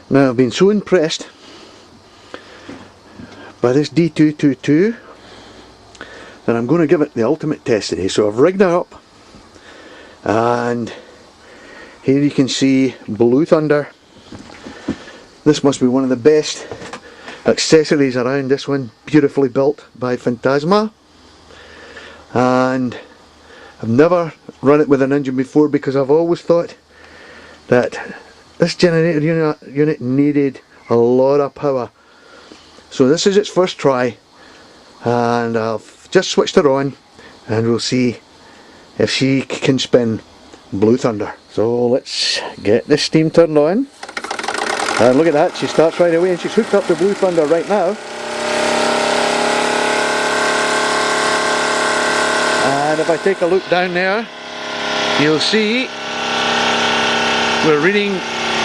Now I've been so impressed by this D222 that I'm going to give it the ultimate test today. So I've rigged her up, and here you can see Blue Thunder. This must be one of the best accessories around. This one, beautifully built by Phantasma, and I've never run it with an engine before because I've always thought that this generator unit needed a lot of power. So this is its first try, and I've just switched her on, and we'll see if she can spin Blue Thunder. So let's get this steam turned on, and look at that, she starts right away, and she's hooked up to Blue Thunder right now. And if I take a look down there, you'll see we're reading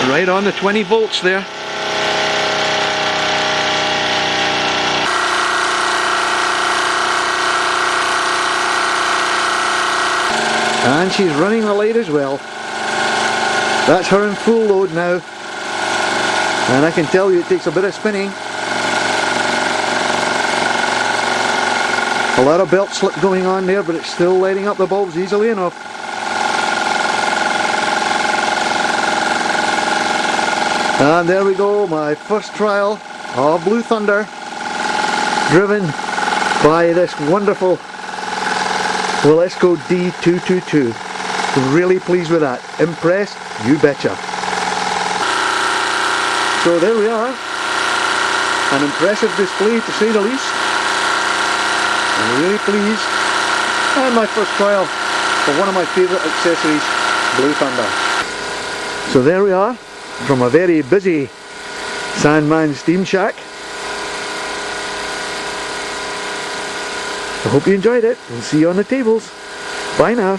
right on the 20 volts there. And she's running the light as well. That's her in full load now. And I can tell you it takes a bit of spinning. A lot of belt slip going on there, but it's still lighting up the bulbs easily enough. And there we go, my first trial of Blue Thunder, driven by this wonderful Wilesco D222. Really pleased with that. Impressed? You betcha. So there we are. An impressive display to say the least. I'm really pleased. And my first trial for one of my favourite accessories, Blue Thunder. So there we are, from a very busy Sandman Steam Shack. I hope you enjoyed it. We'll see you on the tables. Bye now.